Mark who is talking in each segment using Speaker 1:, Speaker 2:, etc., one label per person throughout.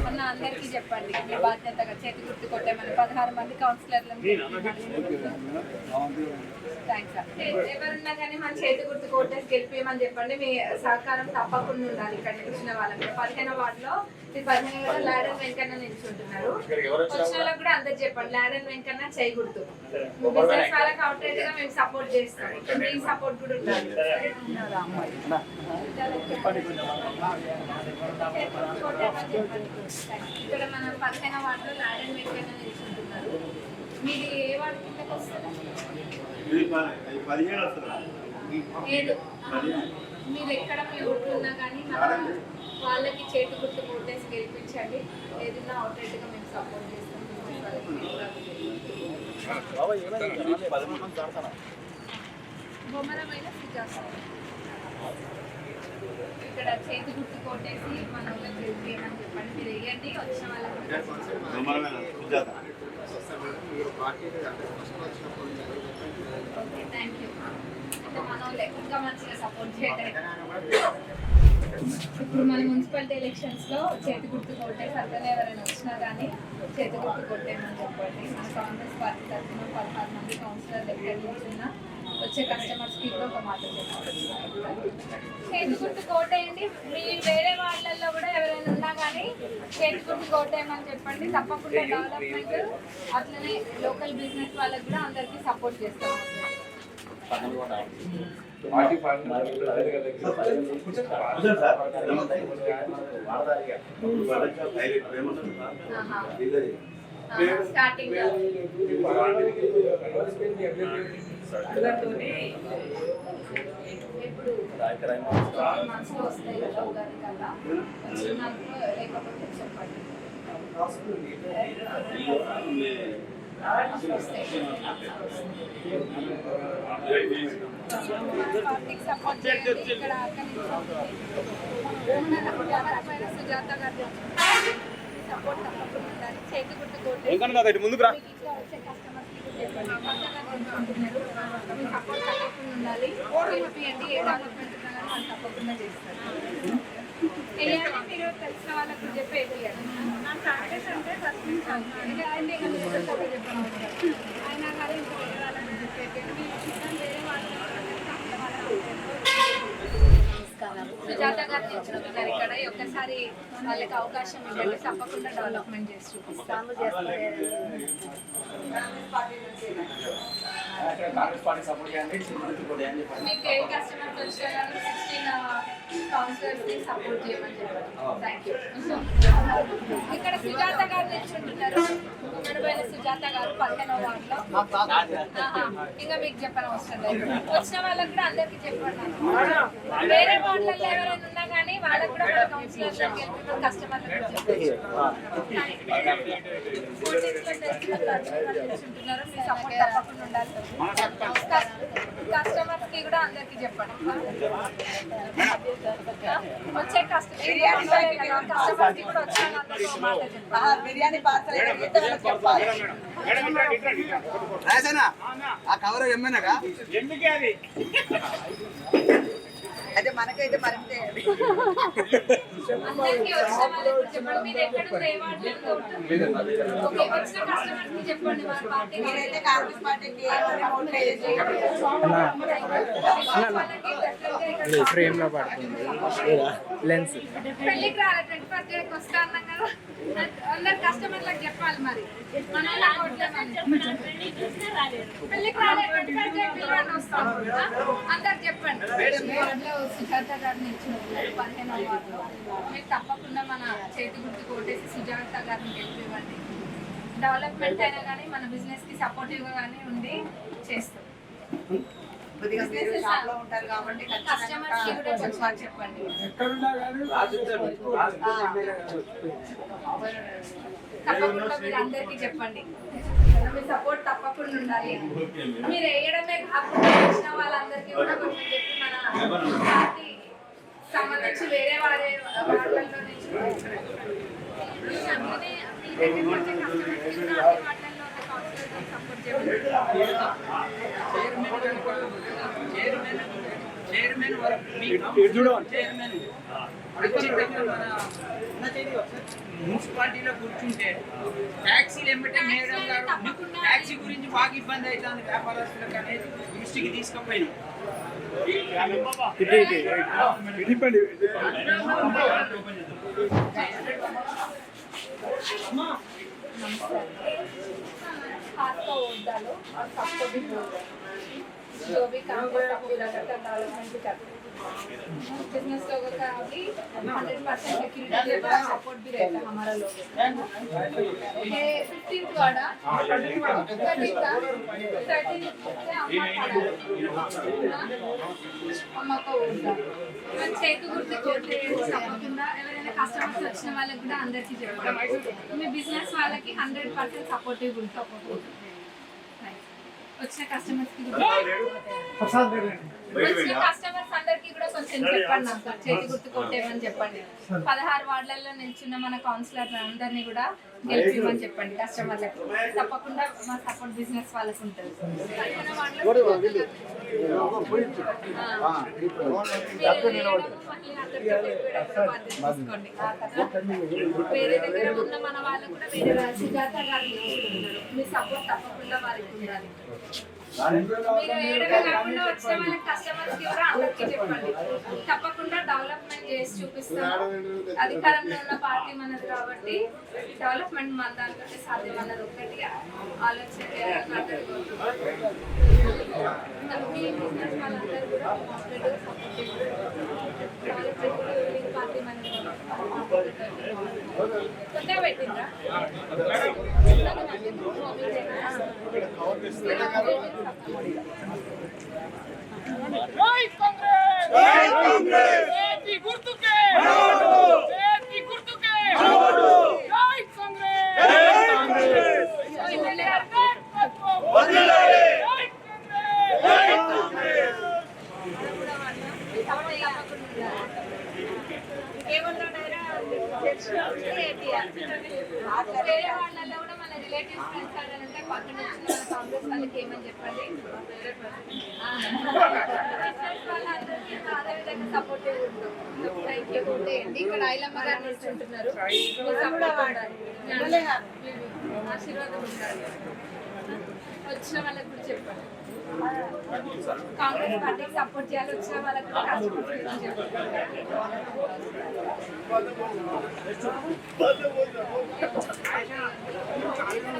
Speaker 1: మొన్న అందరికీ చెప్పండి మీ బాధ్యతగా చేతి గుర్తు కొట్టేమని 16 మంది కౌన్సిలర్లను థ్యాంక్స్. ఎవరున్నా కానీ మన చేతి గుర్తు కొట్టేసి గెలిపేయమని చెప్పండి. మీ సహకారం తప్పకుండా ఉండాలి. ఇక్కడ నిలిచిన వాళ్ళకి 15వ వార్డులో 15 కూడా లాడన్ వెంకన్న నిల్చుంటున్నారు. వచ్చిన వాళ్ళకి కూడా అందరు చెప్పండి లాడన్ వెంకన్న చేయి గుర్తు. బిజినెస్ వాళ్ళకి అవుట్లెట్ గా మేము సపోర్ట్ చేస్తాం. మీ సపోర్ట్ కూడా ఉండాలి. ఇక్కడ మనం 15వ వార్డులో లాడన్ వెంకన్న నిల్చుంటున్నారు. మీది ఏ వార్డు కిందకి వస్తుంది? మీరు ఎక్కడ మీ ఓట్లు ఉన్నా కానీ వాళ్ళకి చేతి గుర్తు ఓటేసి గెలిపించండి. ఏదైనా అవుట్లెట్ గా మేము సపోర్ట్ చేస్తాం. బొమ్మరమైన ఇక్కడ చేతి గుర్తు కొట్టేసి మన వాళ్ళకి గెలిపేయమని చెప్పండి. మీరు వేయండి. వచ్చిన వాళ్ళకి ఓకే థ్యాంక్ యూ. అంటే మన వాళ్ళు ఇంకా మంచిగా సపోర్ట్ చేయండి. ఇప్పుడు మన మున్సిపాలిటీ ఎలక్షన్స్ లో చేతి గుర్తు కొట్టే సర్కల్ ఎవరైనా వచ్చినా కానీ చేతి గుర్తు కొట్టేమని చెప్పండి. మన కాంగ్రెస్ పార్టీ తరఫున 16 మంది కౌన్సిలర్లు ఎక్కడ నిల్చున్నా వచ్చే కస్టమర్స్ కి కూడా ఒక మాట చెప్పాలి. చేతి గుర్తు కోటేయండి. మీ వేరే వాళ్ళల్లో కూడా ఎవరైనా ఉన్నా కానీ చేతి గుర్తు కోటేయమని చెప్పండి. తప్పకుండా డెవలప్మెంట్ అట్లనే లోకల్ బిజినెస్ వాళ్ళకి కూడా అందరికీ సపోర్ట్ చేస్తాం. స్టార్టింగ్ ఇప్పుడు మనసులో వస్తాయి కదా ఉగాది కల్లా వచ్చినప్పుడు లేకపోతే చెప్పండి. సపోర్ట్ చేయండి. ఇక్కడ సుజాత గారు సపోర్ట్ తప్పకుండా ఉండాలి. చేతి గుర్తు కొట్టే సపోర్ట్ తప్పకుండా ఉండాలి. గెలిపియండి. ఏ డెవలప్మెంట్ ఉన్నా కానీ వాళ్ళు తప్పకుండా చేస్తారు. వేయాలి. మీరు తెలిసిన వాళ్ళకు చెప్పి వేయాలి. కాంగ్రెస్ అంటే ఫస్ట్ నుంచి ఆయన కానీ ఇంకా వేరే వాళ్ళని చెప్పి వేరే వాళ్ళు సుజాత గారు నిల్చున్నారు ఇక్కడ. ఒక్కసారి వాళ్ళకి అవకాశం ఇవ్వండి. తప్పకుండా డెవలప్మెంట్ చేసి చూపిస్తాము. మీకు ఏ కస్టమర్స్ వచ్చినా కానీ 16 కౌన్సిలర్స్ ని సపోర్ట్ చేయమని చెప్పండి. Thank you. ఇక్కడ సుజాత గారు నిల్చుంటున్నారు. ఉమ్మడిపోయిన సుజాత గారు 15వ వార్డులో. ఇంకా మీకు చెప్పని అవసరం లేదు. వచ్చిన వాళ్ళకి కూడా అందరికి చెప్పండి. వేరే వార్డులలో ఎవరైనా ఉన్నా కానీ వాళ్ళకి కూడా మన కౌన్సిలర్స్ కస్టమర్లకు నిల్చుంటున్నారు. మీ సపోర్ట్ తప్పకుండా ఉండాలి. కస్టమర్స్ కి కూడా అందరికి చెప్పండి. వచ్చే కస్టమర్స్ కి కూడా వచ్చిన బిర్యానీ
Speaker 2: కవర్ ఎమ్మెనగా అయితే మనకైతే మరింతే
Speaker 1: అందరికీ వచ్చిన వాళ్ళకి చెప్పండి. మీరు ఎక్కడ వచ్చిన కస్టమర్స్ కి చెప్పండి. మన పార్టీ
Speaker 2: మీరైతే కాంగ్రెస్ పార్టీకి
Speaker 3: ఫ్రేమ్ లో పడుతుంది లెన్స్.
Speaker 1: పెళ్లికి రాలే 21st వస్తా అన్నాం కదా. అందరు కస్టమర్లకు చెప్పాలి. మరి మన పెళ్లికి రాలే 21st వస్తాం. అందరు చెప్పండి. సుజాత గారిని ఇచ్చినప్పుడు 15వ వార్డులో మీరు తప్పకుండా మన చేతి గుర్తు కొట్టేసి సుజాత గారిని గెలిపివ్వండి. డెవలప్మెంట్ అయినా కానీ మన బిజినెస్ కి సపోర్టివ్ గా కానీ ఉండి చేస్తాం.
Speaker 2: ఉంటారు కాబట్టి
Speaker 1: కస్టమర్స్ కి కూడా చెప్పండి. తప్పకుండా మీరు అందరికీ చెప్పండి. మీ సపోర్ట్ తప్పకుండా ఉండాలి. మీరు వేయడమే కాకుండా వచ్చిన వాళ్ళందరికీ కూడా కొంచెం చెప్పి మన పార్టీ సంబంధించి వేరే వార్డులలో నుంచి సపోర్ట్ చేయండి.
Speaker 4: ఖచ్చితంగా మన మున్సిపాలిటీలో కూర్చుంటే ట్యాక్సీలు ఏమంటే మేడం గారు ట్యాక్సీ గురించి బాగా ఇబ్బంది అవుతుంది వ్యాపారస్తులకు అనేది దృష్టికి తీసుకుపోయినాం.
Speaker 1: आपका वोट डालो और सबको भी वोट दो। जो भी काम है सब पूरा करता डेवलपमेंट भी करते बिजनेस लोगों का भी 100% सिक्योरिटी लेवल सपोर्ट भी रहता है हमारा लोगों का। ये 15th वार्ड 13 से అమ్మ का वोट डालो మన చేతి గుర్తు కొట్టే తప్పకుండా ఎవరైనా కస్టమర్స్ వచ్చిన వాళ్ళకి కూడా అందరికీ చెప్తాం మీ బిజినెస్ వాళ్ళకి 100% సపోర్టివ్ ఉంటాం వచ్చిన కస్టమర్స్ కి వచ్చిన కస్టమర్స్ అందరికీ కూడా కొంచెం చెప్పండి నాకు చేతి గుర్తు కొట్టేమని చెప్పండి 16 వార్డులలో నిల్చున్న మన కౌన్సిలర్ అందరినీ కూడా గెలిపిమని చెప్పండి కస్టమర్లకు తప్పకుండా మా సపోర్ట్ బిజినెస్ వాళ్ళకు ఉంటుంది వేరే దగ్గర ఉన్న మన వాళ్ళు కూడా వేరే సుజాత గారు మీ సపోర్ట్ తప్పకుండా వారికి ఉండాలి మీరు ఏడవే కాకుండా వచ్చిన వాళ్ళ కస్టమర్స్ కి కూడా అందరికీ చెప్పండి తప్పకుండా డెవలప్మెంట్ చేసి చూపిస్తాం అధికారంలో ఉన్న పార్టీ మనది కాబట్టి డెవలప్మెంట్ మన దానికంటే సాధ్యం అన్నది ఒక్కటి ఆలోచన మీ బిజినెస్ వాళ్ళందరూ కూడా డెవలప్మెంట్ పార్టీ మనది కొత్తగా పెట్టిందా
Speaker 5: జై కాంగ్రెస్ జై కాంగ్రెస్ చేతి గుర్తుకే చేతి గుర్తుకే జై కాంగ్రెస్ జై కాంగ్రెస్ వదిలేయాలి జై కాంగ్రెస్ జై కాంగ్రెస్
Speaker 1: వేరే వాళ్ళలో కూడా మన రిలేటివ్స్ ఫ్రెండ్స్ అంటే పక్కన వచ్చిన మన కాంగ్రెస్ వాళ్ళకి ఏమని చెప్పండి వాళ్ళందరికీ అదే విధంగా సపోర్టివ్ ఉంటాం ఇక్కడ ఐలమ్మ గారు నిల్చుంటున్నారు ఆశీర్వాదం ఉండాలి వచ్చిన వాళ్ళకి కూడా చెప్పండి కాంగ్రెస్ పార్టీకి సపోర్ట్ చేయాలి వచ్చిన వాళ్ళకి కూడా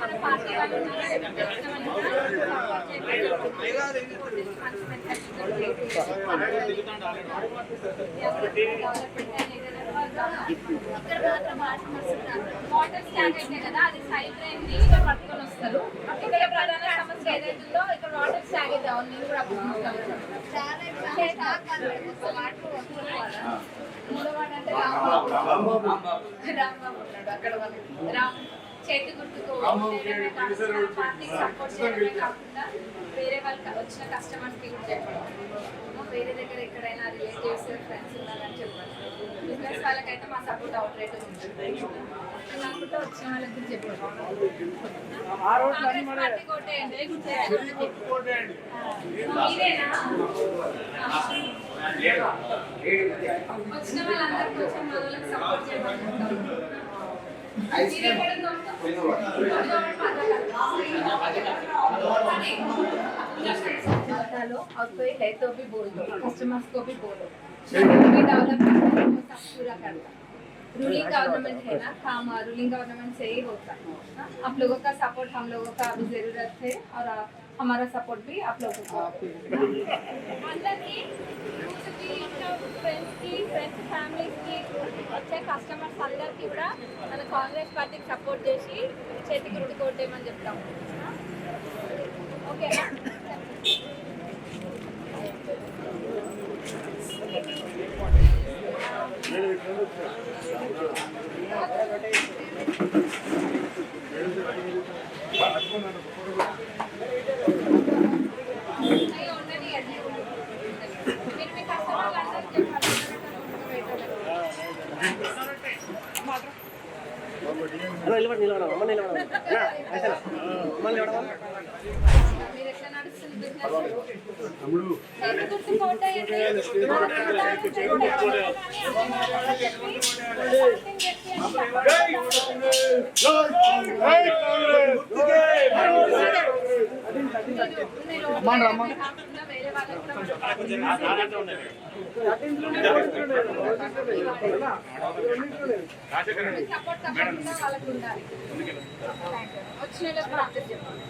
Speaker 1: మన పార్టీ వాళ్ళు వాటర్ స్టాక్ అయితే కదా అది సైడ్ అయింది పట్టుకొని వస్తారు ఇక్కడ ప్రధాన సమస్య ఏదైతుందో ఇక్కడ వాటర్ స్టాక్ అయితే నేను కూడా మూడవాడు అంటే రాంబాబు ఉన్నాడు అక్కడ రామ్ చేతి గుర్తుకు పార్టీకి సపోర్ట్ చేయడమే కాకుండా వేరే వాళ్ళకి వచ్చిన కస్టమర్స్ కి కూడా చెప్పడం వేరే దగ్గర ఎక్కడైనా రిలేటివ్స్ ఫ్రెండ్స్ ఉన్నారని చెప్పండి బిజినెస్ వాళ్ళకైతే మా సపోర్ట్ అవుట్ రేట్ ఉంటుంది నాకుంటే వచ్చిన వాళ్ళకి కూడా చెప్పండి కాంగ్రెస్ పార్టీ కొట్టేయండి మీరేనా వచ్చిన వాళ్ళందరూ కొంచెం మన వాళ్ళకి సపోర్ట్ చేయమని और कोई है तो भी बोल दो कस्टमर्स को भी बोलो डेवलपमेंट सब पूरा करता रूलिंग गवर्नमेंट है ना काम रूलिंग गवर्नमेंट से ही होता आप लोगों का सपोर्ट हम लोगों का अभी जरूरत है और हमारा सपोर्ट भी आप लोगों को ఫ్రెండ్స్ ఫ్యామిలీస్కి వచ్చే కస్టమర్స్ అందరికీ కూడా మన కాంగ్రెస్ పార్టీకి సపోర్ట్ చేసి చేతి గుర్తు కొట్టేయమని చెప్తాం ఓకేనా మీరు ఎట్లా నడుస్తుంది బిజినెస్ చేతి గుర్తు కోట వేరే సపోర్ట్ తప్పకుండా వాళ్ళకు ఉండాలి. వచ్చినప్పుడు అందరూ చెప్పండి.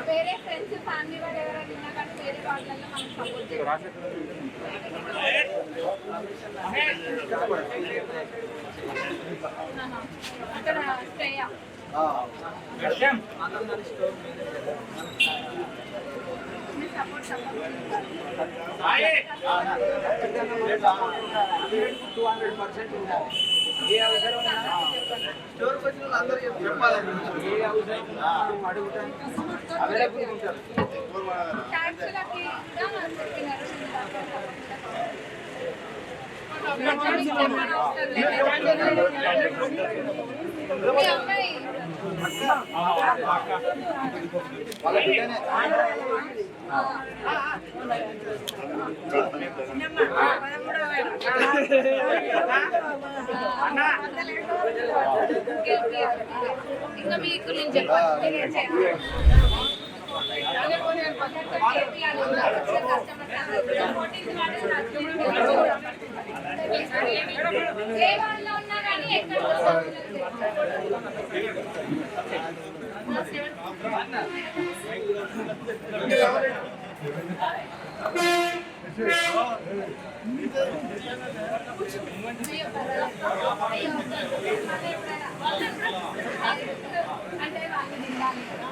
Speaker 1: వేరే ఫ్రెండ్స్ ఫ్యామిలీ వాళ్ళు ఎవరైనా ఉన్నా కానీ వేరే వాళ్ళల్లో మనం సపోర్ట్ చేయాలి. అక్కడ స్టేయా సపోర్ట్
Speaker 4: ఏ అవసరం స్టోర్కి వచ్చిన వాళ్ళందరూ చెప్పాలండి. ఏ అవసరం అడుగుతాను అవైలబుల్ ఉంటారు.
Speaker 1: ట్యాక్స్లకి కూడా చెప్పినారు. మీ అమ్మాయి ఇంకా మీకు నేను చెప్పాలి. ఏ వాళ్ళలో ఉన్నా కానీ ఎక్కడ అంటే వాళ్ళు తినాలి కదా.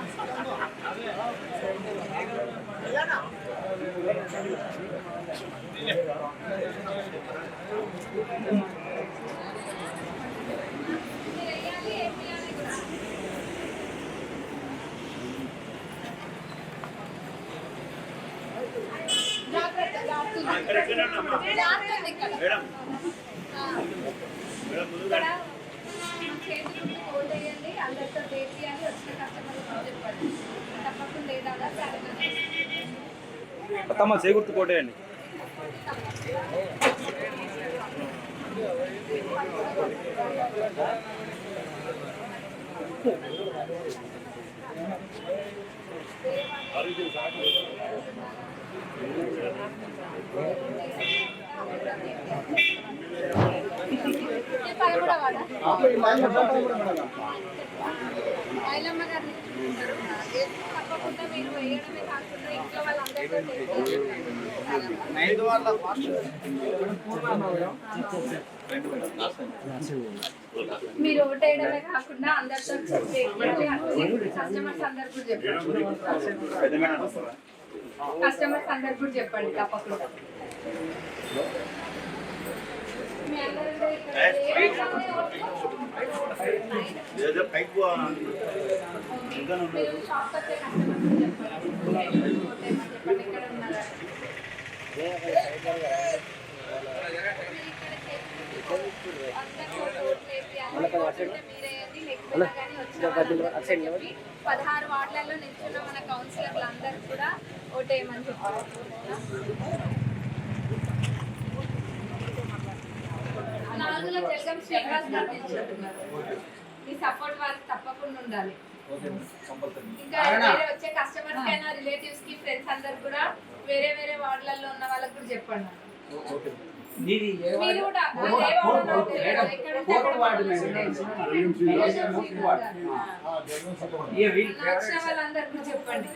Speaker 1: చేతులు హోల్డ్ చేయండి, అందరితో చేయాలి. వచ్చిన కస్టమర్ చెప్పండి తప్పకుండా లేదా
Speaker 6: అత్తమ్మ చేకూర్తు కోటేయండి.
Speaker 1: ఐలమ్మ గారు తప్పకుండా మీరు వేయడమే కాకుండా ఇంట్లో వాళ్ళందరితో మీరు ఓటేయడమే కాకుండా అందరితో కస్టమర్స్ అందరు కూడా చెప్పండి. కస్టమర్స్ అందరు కూడా చెప్పండి తప్పకుండా. మీ అందరూ మీరు షాప్ వచ్చే కస్టమర్స్ చెప్పండి ఇక్కడ ఉన్నారా. మీరే 16 వార్డులలో నిల్చున్న మన కౌన్సిలర్లు అందరూ కూడా ఓటేయమని చెప్పారు. నాలుగులో జగం శ్రీనివాస్ గారు నిల్చుంటున్నారు. మీ సపోర్ట్ వాళ్ళకి తప్పకుండా ఉండాలి. ఇంకా వేరే వచ్చే కస్టమర్స్ కైనా రిలేటివ్స్ కి ఫ్రెండ్స్ అందరు కూడా వేరే వేరే వార్డులలో ఉన్న వాళ్ళకి కూడా చెప్పండి. మీరు కూడా వచ్చిన వాళ్ళందరూ కూడా చెప్పండి.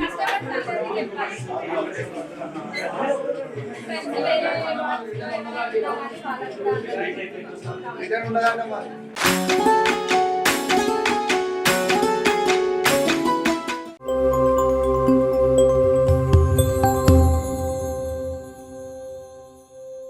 Speaker 1: కస్టమర్స్ అందరికీ చెప్పాలి. ఫ్రెండ్స్ వేరే వాళ్ళకి కూడా